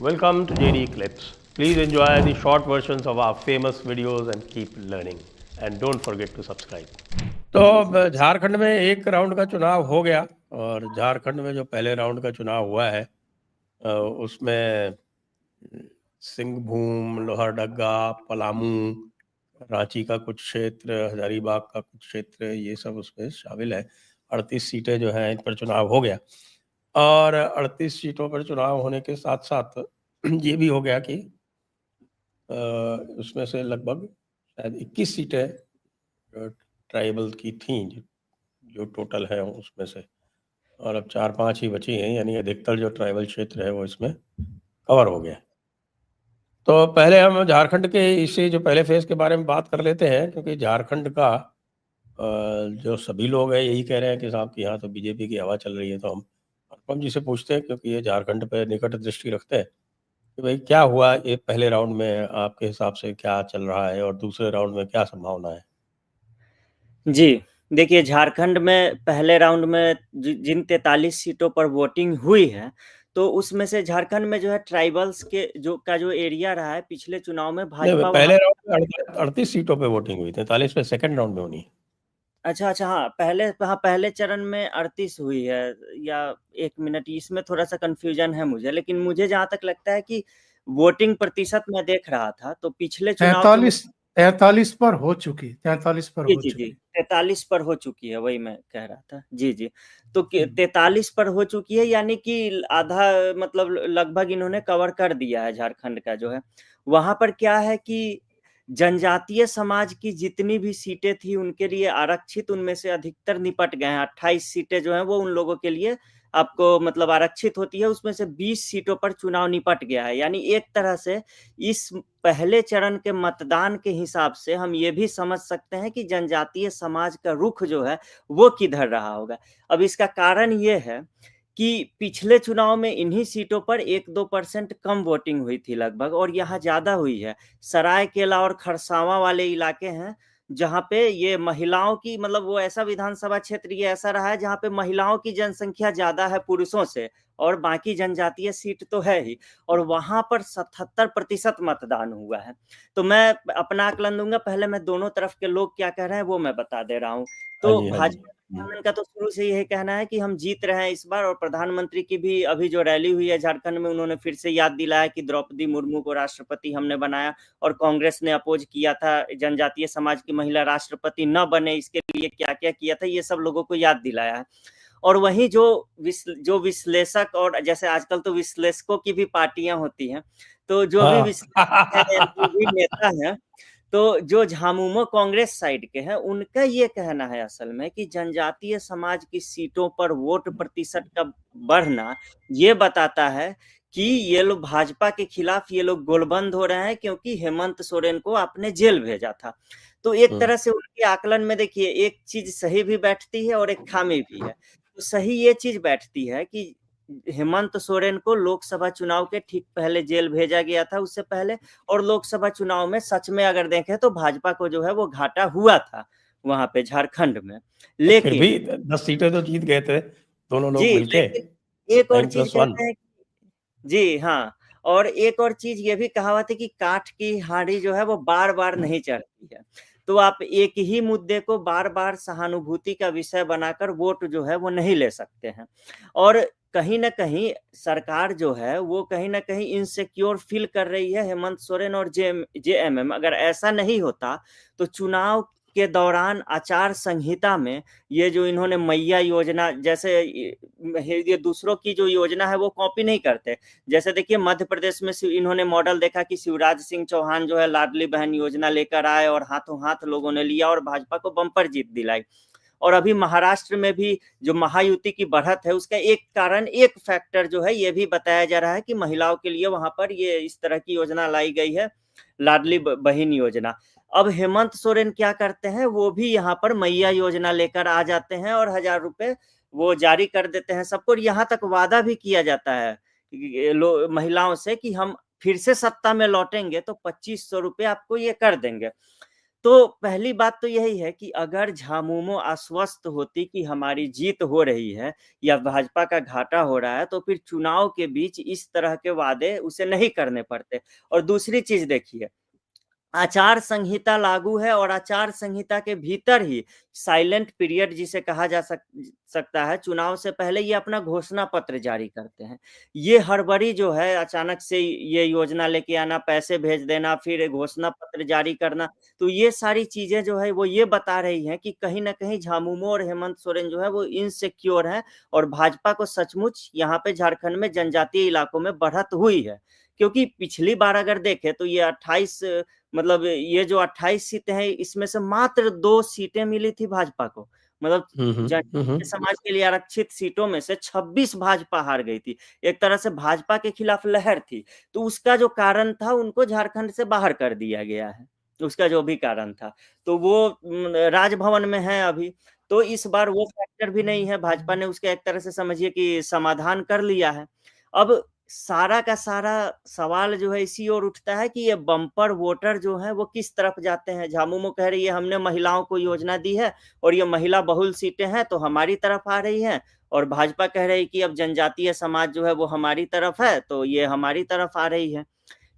Welcome to JD Clips. Please enjoy the short versions of our famous videos and keep learning. And don't forget to subscribe. तो अब झारखंड में एक round का चुनाव हो गया और झारखंड में जो पहले राउंड का चुनाव हुआ है उसमें सिंहभूम, लोहरदगा, पलामू, रांची का कुछ क्षेत्र, हजारीबाग का कुछ क्षेत्र, ये सब उसमें शामिल है। 38 सीटें जो हैं इन पर चुनाव हो गया और 38 सीटों पर चुनाव होने के साथ साथ ये भी हो गया कि उसमें से लगभग शायद 21 सीटें ट्राइबल की थी जो टोटल है उसमें से, और अब 4-5 ही बची हैं, यानी अधिकतर जो ट्राइबल क्षेत्र है वो इसमें कवर हो गया। तो पहले हम झारखंड के इसी जो पहले फेज के बारे में बात कर लेते हैं, क्योंकि झारखंड का जो सभी लोग हैं यही कह रहे हैं कि साहब कि यहाँ तो बीजेपी की हवा चल रही है। तो हम अनुपम जी से पूछते हैं, क्योंकि ये झारखंड पे निकट दृष्टि रखते हैं, कि भाई क्या हुआ ये पहले राउंड में, आपके हिसाब से क्या चल रहा है और दूसरे राउंड में क्या संभावना है? जी, देखिए झारखंड में पहले राउंड में जिन 43 सीटों पर वोटिंग हुई है, तो उसमें से झारखंड में जो है ट्राइबल्स के जो एरिया रहा है पिछले चुनाव में भाजपा पहले वहाँ राउंड में 38 सीटों पे वोटिंग हुई, 43 पे सेकंड राउंड में होनी है। अच्छा, हाँ, पहले चरण में 38 हुई है या 1 मिनट इसमें थोड़ा-सा कन्फ्यूज़न है मुझे, लेकिन मुझे जहाँ तक लगता है कि वोटिंग प्रतिशत मैं देख रहा था, तो पिछले चुनाव के 43 पर हो चुकी, 43 पर जी, हो जी, जी। चुकी। 43 पर हो चुकी है, वही मैं कह रहा था। जी, जी। तो 43 पर हो चुकी है, यानी कि आधा मतलब लगभग इन्होंने कवर कर दिया है झारखंड का जो है। वहाँ पर क्या है कि जनजातीय समाज की जितनी भी सीटें थी उनके लिए आरक्षित, उनमें से अधिकतर निपट गए हैं। 28 सीटें जो हैं वो उन लोगों के लिए आपको मतलब आरक्षित होती है, उसमें से 20 सीटों पर चुनाव निपट गया है। यानी एक तरह से इस पहले चरण के मतदान के हिसाब से हम ये भी समझ सकते हैं कि जनजातीय समाज का रुख जो है वो किधर रहा होगा। अब इसका कारण ये है कि पिछले चुनाव में इन्हीं सीटों पर 1-2% कम वोटिंग हुई थी लगभग, और यहाँ ज़्यादा हुई है। सरायकेला और खरसावां वाले इलाके हैं जहाँ पे ये महिलाओं की मतलब वो ऐसा विधानसभा क्षेत्र ये ऐसा रहा है जहाँ पे महिलाओं की जनसंख्या ज़्यादा है पुरुषों से, और बाकी जनजातीय सीट तो है ही, और वहाँ पर 77% मतदान हुआ है। तो मैं अपना आकलन दूँगा, पहले मैं दोनों तरफ के लोग क्या कह रहे हैं वो मैं बता दे रहा हूँ। हाँ तो जी, हाँ जी। भाजपा गठबंधन का तो शुरू से यही कहना है कि हम जीत रहे हैं इस बार, और प्रधानमंत्री की भी अभी जो रैली हुई है झारखंड में, उन्होंने फिर से याद दिलाया कि द्रौपदी मुर्मू को राष्ट्रपति हमने बनाया, और कांग्रेस ने अपोज किया था जनजातीय समाज की महिला राष्ट्रपति न बने, इसके लिए क्या-क्या किया था, ये सब लोगों को याद दिलाया है। और वहीं जो विश्लेषक, और जैसे आजकल तो विश्लेषकों की भी पार्टियां होती हैं, तो जो भी विश्लेषक है, जो भी नेता हैं, तो जो झामुमो कांग्रेस साइड के हैं, उनका ये कहना है असल में कि जनजातीय समाज की सीटों पर वोट प्रतिशत का बढ़ना ये बताता है कि ये लोग भाजपा के खिलाफ ये लोग गोलबंद हो रहे हैं, क्योंकि हेमंत सोरेन को आपने जेल भेजा था। तो एक तरह से उनके आकलन में देखिए एक चीज सही भी बैठती है और एक खामी भी है। तो सही ये चीज बैठती है कि हेमंत सोरेन को लोकसभा चुनाव के ठीक पहले जेल भेजा गया था उससे पहले, और लोकसभा चुनाव में सच में अगर देखें तो भाजपा को जो है वो घाटा हुआ था वहां पे झारखंड में। फिर लेकिन भी 10 सीटें तो जीत गए थे दोनों लोग जी, मिलके, लेकिन एक और चीज 9+1। कहते हैं जी, हाँ, और एक और चीज़ ये भी कहावत है कि काठ की हांडी जो है वो बार-बार नहीं चढ़ती है। तो आप एक ही मुद्दे को बार-बार सहानुभूति का विषय बनाकर वोट जो है वो नहीं ले सकते हैं। और कहीं न कहीं सरकार जो है वो कहीं न कहीं इनसिक्योर फ़ील कर रही है हेमंत सोरेन और जेएमएम। अगर ऐसा नहीं होता तो चुनाव के दौरान आचार संहिता में ये जो इन्होंने मैया योजना जैसे ये दूसरों की जो योजना है वो कॉपी नहीं करते। जैसे देखिए मध्य प्रदेश में इन्होंने मॉडल देखा कि शिवराज सिंह चौहान जो है लाडली बहन योजना लेकर आए, और हाथों हाथ लोगों ने लिया और भाजपा को बम्पर जीत दिलाई। और अभी महाराष्ट्र में भी जो महायुति की बढ़त है उसका एक कारण, एक फैक्टर जो है ये भी बताया जा रहा है कि महिलाओं के लिए वहां पर ये इस तरह की योजना लाई गई है, लाडली बहन योजना। अब हेमंत सोरेन क्या करते हैं, वो भी यहाँ पर मैया योजना लेकर आ जाते हैं और 1,000 रुपए वो जारी कर देते हैं सबको। यहाँ तक वादा भी किया जाता है महिलाओं से कि हम फिर से सत्ता में लौटेंगे तो 2,500 रुपए आपको ये कर देंगे। तो पहली बात तो यही है कि अगर झामुमो आश्वस्त होती कि हमारी जीत हो रही है या भाजपा का घाटा हो रहा है, तो फिर चुनाव के बीच इस तरह के वादे उसे नहीं करने पड़ते। और दूसरी चीज़ देखिए, आचार संहिता लागू है और आचार संहिता के भीतर ही साइलेंट पीरियड जिसे कहा जा सकता है, चुनाव से पहले ये अपना घोषणा पत्र जारी करते हैं। ये हड़बड़ी जो है, अचानक से ये योजना लेके आना, पैसे भेज देना, फिर घोषणा पत्र जारी करना, तो ये सारी चीज़ें जो है वो ये बता रही हैं कि कहीं न कहीं झामुमो और हेमंत सोरेन जो है वो इनसिक्योर हैं और भाजपा को सचमुच यहाँ पे झारखंड में जनजातीय इलाकों में बढ़त हुई है। क्योंकि पिछली बार अगर देखें तो ये 28 मतलब ये जो 28 सीटें हैं, इसमें से मात्र 2 सीटें मिली थी भाजपा को। मतलब जनजातीय समाज के लिए आरक्षित सीटों में से 26 भाजपा हार गई थी। एक तरह से भाजपा के खिलाफ लहर थी। तो उसका जो कारण था, उनको झारखंड से बाहर कर दिया गया है। उसका जो भी कारण था। तो वो राजभवन में है अभी। तो इस बार वो फैक्टर भी नहीं है। भाजपा ने उसका एक तरह से समझिए कि समाधान कर लिया है। अब सारा का सारा सवाल जो है इसी ओर उठता है कि ये बम्पर वोटर जो हैं वो किस तरफ जाते हैं। झामुमो कह रही है हमने महिलाओं को योजना दी है और ये महिला बहुल सीटें हैं तो हमारी तरफ आ रही हैं, और भाजपा कह रही है कि अब जनजातीय समाज जो है वो हमारी तरफ है तो ये हमारी तरफ आ रही है।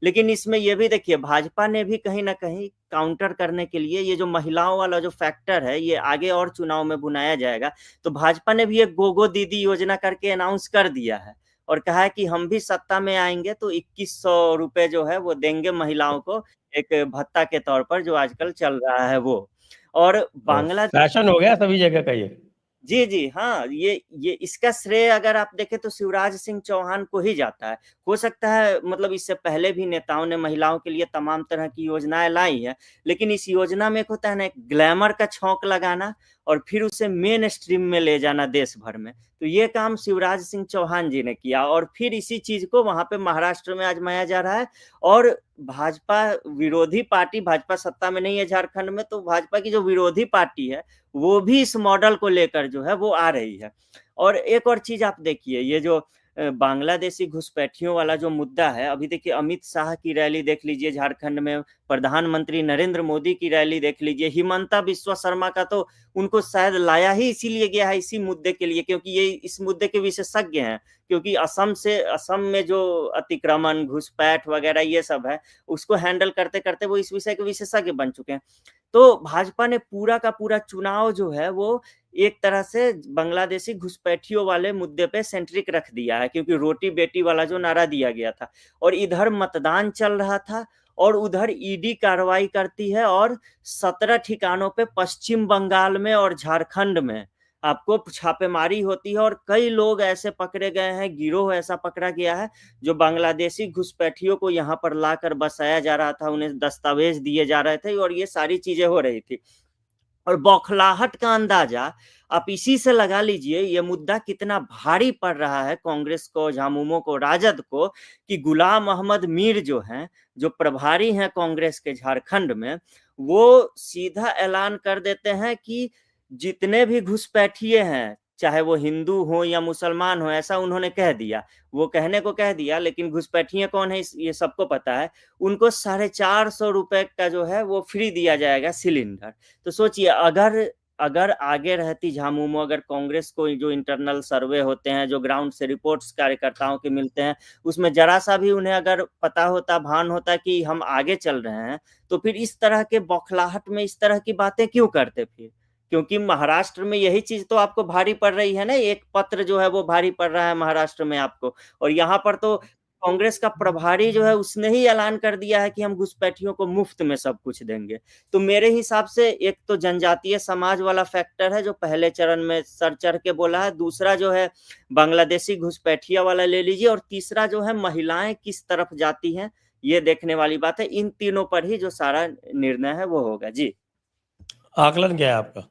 लेकिन इसमें ये भी देखिए, भाजपा ने भी कहीं न कहीं काउंटर करने के लिए ये जो महिलाओं वाला जो फैक्टर है, ये आगे और चुनाव में भुनाया जाएगा। तो भाजपा ने भी एक गोगो दीदी योजना करके अनाउंस कर दिया है और कहा है कि हम भी सत्ता में आएँगे तो 2100 रुपए जो है वो देंगे महिलाओं को, एक भत्ता के तौर पर, जो आजकल चल रहा है वो। और बांग्लादेश फैशन हो गया सभी जगह का ये। जी, जी, हाँ, ये इसका श्रेय अगर आप देखें तो शिवराज सिंह चौहान को ही जाता है। हो सकता है मतलब इससे पहले भी नेताओं ने महिलाओं के लिए तमाम तरह की योजनाएँ लाई हैं, लेकिन इस योजना में एक होता है ना, एक ग्लैमर का छौंक लगाना और फिर उसे मेन स्ट्रीम में ले जाना देश भर में। तो ये काम शिवराज सिंह चौहान जी ने किया और फिर इसी चीज़ को वहाँ पे महाराष्ट्र में आज़माया जा रहा है। और भाजपा विरोधी पार्टी, भाजपा सत्ता में नहीं है झारखंड में, तो भाजपा की जो विरोधी पार्टी है, वो भी इस मॉडल को लेकर जो है वो आ रही है। और एक और चीज़ आप देखिए, ये जो बांग्लादेशी घुसपैठियों वाला जो मुद्दा है, अभी देखिए अमित शाह की रैली देख लीजिए झारखंड में, प्रधानमंत्री नरेंद्र मोदी की रैली देख लीजिए, हिमंता बिस्वा शर्मा का तो उनको शायद लाया ही इसीलिए गया है, इसी मुद्दे के लिए, क्योंकि ये इस मुद्दे के विशेषज्ञ हैं। क्योंकि असम में जो अतिक्रमण, घुसपैठ वगैरह ये सब है, उसको हैंडल करते-करते वो इस विषय के विशेषज्ञ बन चुके हैं। तो भाजपा ने पूरा का पूरा चुनाव जो है वो एक तरह से बांग्लादेशी घुसपैठियों वाले मुद्दे पे सेंट्रिक रख दिया है, क्योंकि रोटी बेटी वाला जो नारा दिया गया था और इधर मतदान चल रहा था और उधर ईडी कार्रवाई करती है और 17 ठिकानों पे पश्चिम बंगाल में और झारखंड में आपको छापेमारी होती है और कई लोग ऐसे पकड़े गए हैं, गिरोह ऐसा पकड़ा गया है जो बांग्लादेशी घुसपैठियों को यहाँ पर लाकर बसाया जा रहा था, उन्हें दस्तावेज दिए जा रहे थे और ये सारी चीजें हो रही थी। और बौखलाहट का अंदाजा आप इसी से लगा लीजिए, ये मुद्दा कितना भारी पड़ रहा है कांग्रेस को, झामुमो को, राजद को, कि गुलाम अहमद मीर जो हैं, जो प्रभारी हैं कांग्रेस के झारखंड में, वो सीधा ऐलान कर देते हैं कि जितने भी घुसपैठिए हैं, चाहे वो हिंदू हो या मुसलमान हो, ऐसा उन्होंने कह दिया। वो कहने को कह दिया, लेकिन घुसपैठिए कौन है ये सबको पता है। उनको 450 रुपए का जो है वो फ्री दिया जाएगा सिलेंडर। तो सोचिए, अगर आगे रहती झामुमो, अगर कांग्रेस को जो इंटरनल सर्वे होते हैं, जो ग्राउंड से रिपोर्ट्स कार्यकर्ताओं के मिलते हैं, उसमें जरा सा भी उन्हें अगर पता होता, भान होता कि हम आगे चल रहे हैं, तो फिर इस तरह के बौखलाहट में इस तरह की बातें क्यों करते फिर? क्योंकि महाराष्ट्र में यही चीज़ तो आपको भारी पड़ रही है ना, एक पत्र जो है वो भारी पड़ रहा है महाराष्ट्र में आपको, और यहाँ पर तो कांग्रेस का प्रभारी जो है उसने ही ऐलान कर दिया है कि हम घुसपैठियों को मुफ्त में सब कुछ देंगे। तो मेरे हिसाब से एक तो जनजातीय समाज वाला फैक्टर है जो पहले चरण में सर चढ़ के बोला है, दूसरा जो है बांग्लादेशी घुसपैठिया वाला ले लीजिए, और तीसरा जो है महिलाएं किस तरफ जाती हैं, ये देखने वाली बात है। इन तीनों पर ही जो सारा निर्णय है वो होगा। जी, आकलन क्या है आपका?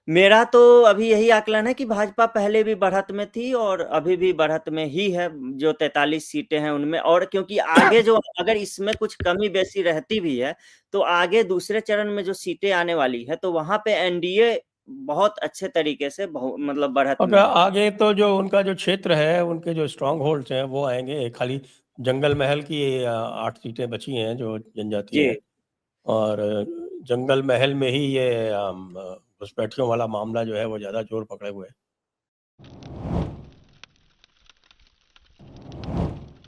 मेरा तो अभी यही आकलन है कि भाजपा पहले भी बढ़त में थी और अभी भी बढ़त में ही है, जो 43 सीटें हैं उनमें। और क्योंकि आगे जो अगर इसमें कुछ कमी बेसी रहती भी है, तो आगे दूसरे चरण में जो सीटें आने वाली है, तो वहाँ पे एनडीए बहुत अच्छे तरीके से मतलब बढ़त और में है। आगे तो जो उनका जो क्षेत्र है, उनके जो स्ट्रॉन्ग होल्ड्स हैं वो आएंगे। खाली जंगल महल की 8 सीटें बची हैं जो जनजातीय जी, हैं, और जंगल महल में ही ये घुसपैठियों वाला मामला जो है वो ज्यादा जोर पकड़े हुए है।